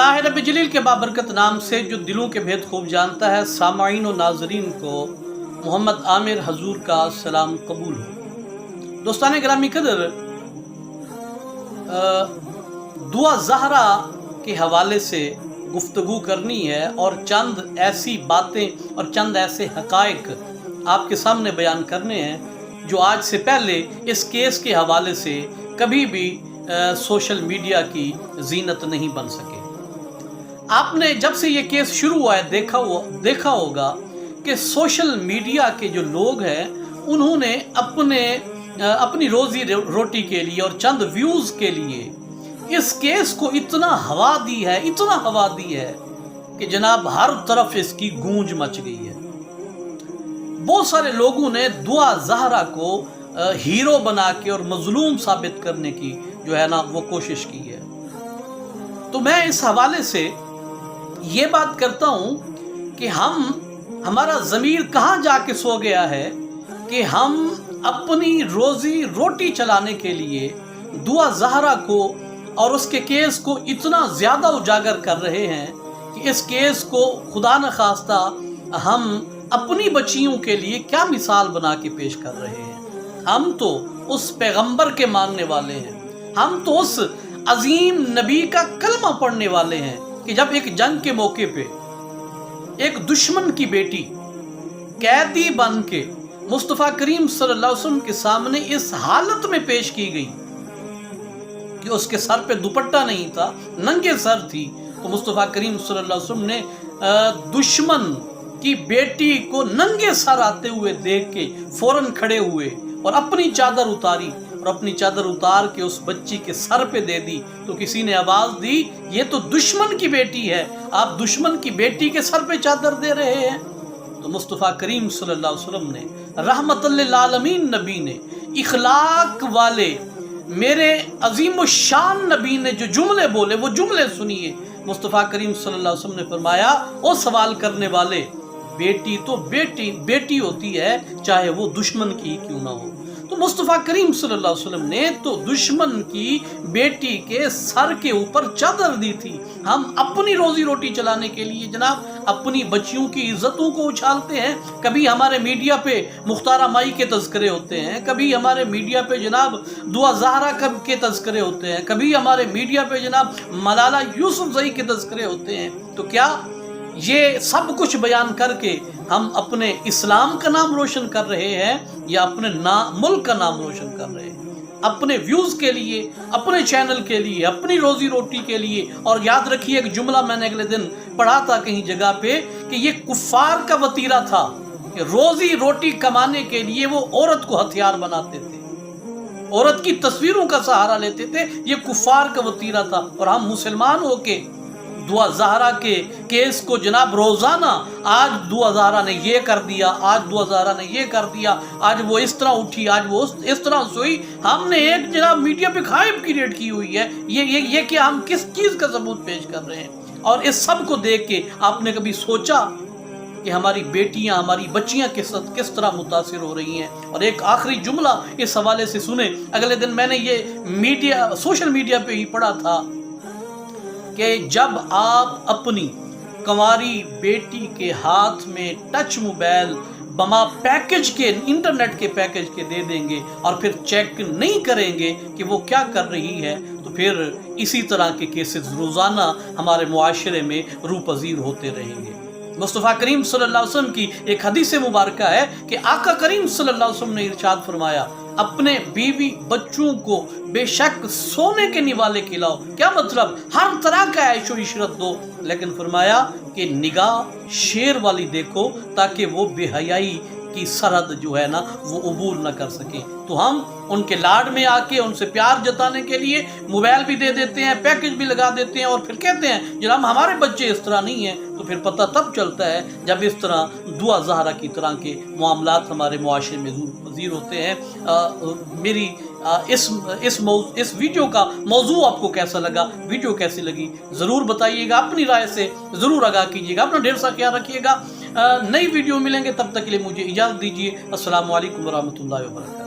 अल्लाह रब जलील के बाबरकत नाम से जो दिलों के भेद खूब जानता है, सामाईन और नाजरीन को मोहम्मद आमिर हजूर का सलाम कबूल हो। दोस्तान ग्रामी कदर, दुआ ज़हरा के हवाले से गुफ्तगू करनी है और चंद ऐसी बातें और चंद ऐसे हक़ाइक़ आपके सामने बयान करने हैं जो आज से पहले इस केस के हवाले से कभी भी सोशल मीडिया की जीनत नहीं बन सके। आपने जब से ये केस शुरू हुआ है देखा होगा कि सोशल मीडिया के जो लोग हैं उन्होंने अपनी रोज़ी रोटी के लिए और चंद व्यूज़ के लिए इस केस को इतना हवा दी है कि जनाब हर तरफ इसकी गूंज मच गई है। बहुत सारे लोगों ने दुआ ज़हरा को हीरो बना के और मजलूम साबित करने की जो है ना वो कोशिश की है। तो मैं इस हवाले से ये बात करता हूँ कि हमारा ज़मीर कहाँ जाके सो गया है कि हम अपनी रोज़ी रोटी चलाने के लिए दुआ ज़हरा को और उसके केस को इतना ज़्यादा उजागर कर रहे हैं कि इस केस को खुदा न खास्ता हम अपनी बच्चियों के लिए क्या मिसाल बना के पेश कर रहे हैं। हम तो उस पैगंबर के मानने वाले हैं, हम तो उस अजीम नबी का कलमा पढ़ने वाले हैं कि जब एक जंग के मौके पे एक दुश्मन की बेटी कैदी बन के मुस्तफ़ा करीम सल्लल्लाहु अलैहि वसल्लम के सामने इस हालत में पेश की गई कि उसके सर पे दुपट्टा नहीं था, नंगे सर थी, तो मुस्तफ़ा करीम सल्लल्लाहु अलैहि वसल्लम ने दुश्मन की बेटी को नंगे सर आते हुए देख के फौरन खड़े हुए और अपनी चादर उतारी और अपनी चादर उतार के उस बच्ची के सर पे दे दी। तो किसी ने आवाज़ दी, ये तो दुश्मन की बेटी है, आप दुश्मन की बेटी के सर पे चादर दे रहे हैं। तो मुस्तफ़ा करीम सल्लल्लाहु अलैहि वसल्लम ने, रहमतुल लिल आलमीन नबी ने, इखलाक वाले मेरे अजीम शान नबी ने जो जुमले बोले वो जुमले सुनिए। मुस्तफ़ा करीम सल्लल्लाहु अलैहि वसल्लम ने फरमाया, ओ सवाल करने वाले, बेटी तो बेटी होती है, चाहे वो दुश्मन की क्यों ना हो। तो मुस्तफ़ा करीम सल्लल्लाहु अलैहि वसल्लम ने तो दुश्मन की बेटी के सर के ऊपर चादर दी थी। हम अपनी रोज़ी रोटी चलाने के लिए जनाब अपनी बच्चियों की इज्जतों को उछालते हैं। कभी हमारे मीडिया पे मुख्तारा माई के तज़किरे होते हैं, कभी हमारे मीडिया पे जनाब दुआ ज़हरा के तज़किरे होते हैं, कभी हमारे मीडिया पे जनाब मलाला यूसुफ़ज़ई के तज़किरे होते हैं। तो क्या ये सब कुछ बयान करके हम अपने इस्लाम का नाम रोशन कर रहे हैं या अपने मुल्क का नाम रोशन कर रहे हैं? अपने व्यूज़ के लिए, अपने चैनल के लिए, अपनी रोज़ी रोटी के लिए। और याद रखिए, एक जुमला मैंने अगले दिन पढ़ा था कहीं जगह पे कि ये कुफ़ार का वतीरा था कि रोज़ी रोटी कमाने के लिए वो औरत को हथियार बनाते थे, औरत की तस्वीरों का सहारा लेते थे। ये कुफ़ार का वतीरा था। और हम मुसलमान होके दुआ ज़हरा के केस को जनाब रोज़ाना, आज दुआ ज़हरा ने ये कर दिया, आज दुआ ज़हरा ने ये कर दिया, आज वो इस तरह उठी, आज वो इस तरह सोई। हमने एक जनाब मीडिया पे खाइब क्रिएट की हुई है। ये कि हम किस चीज़ का सबूत पेश कर रहे हैं। और इस सब को देख के आपने कभी सोचा कि हमारी बेटियां, हमारी बच्चियां किस तरह मुतासिर हो रही हैं? और एक आखिरी जुमला इस हवाले से सुने। अगले दिन मैंने ये सोशल मीडिया पे ही पढ़ा था कि जब आप अपनी कंवारी बेटी के हाथ में टच मोबाइल बमा पैकेज के, इंटरनेट के पैकेज के दे देंगे और फिर चेक नहीं करेंगे कि वो क्या कर रही है, तो फिर इसी तरह के केसेस रोज़ाना हमारे मुआशरे में रूपजीर होते रहेंगे। मुस्तफ़ा करीम सल्लल्लाहु अलैहि वसल्लम की एक हदीस मुबारका है कि आका करीम सल्लल्लाहु अलैहि वसल्लम ने इरशाद फरमाया, अपने बीवी बच्चों को बेशक सोने के निवाले खिलाओ। क्या मतलब? हर तरह का ऐशो इशरत दो, लेकिन फरमाया कि निगाह शेर वाली देखो ताकि वो बेहयाई की सरहद जो है ना वो अबूर न कर सके। तो हम उनके लाड में आके उनसे प्यार जताने के लिए मोबाइल भी दे देते हैं, पैकेज भी लगा देते हैं और फिर कहते हैं जनाब हमारे बच्चे इस तरह नहीं हैं। तो फिर पता तब चलता है जब इस तरह दुआ ज़हरा की तरह के मामलात हमारे मुआशरे में ज़रूर होते हैं। मेरी इस वीडियो का मौजू आपको कैसा लगा, वीडियो कैसी लगी ज़रूर बताइएगा, अपनी राय से ज़रूर आगाह कीजिएगा। अपना ढेर सा ख्याल रखिएगा। नई वीडियो मिलेंगे, तब तक के लिए मुझे इजाज़त दीजिए। अस्सलामु अलैकुम वरहमतुल्लाहि वबरकातुहू।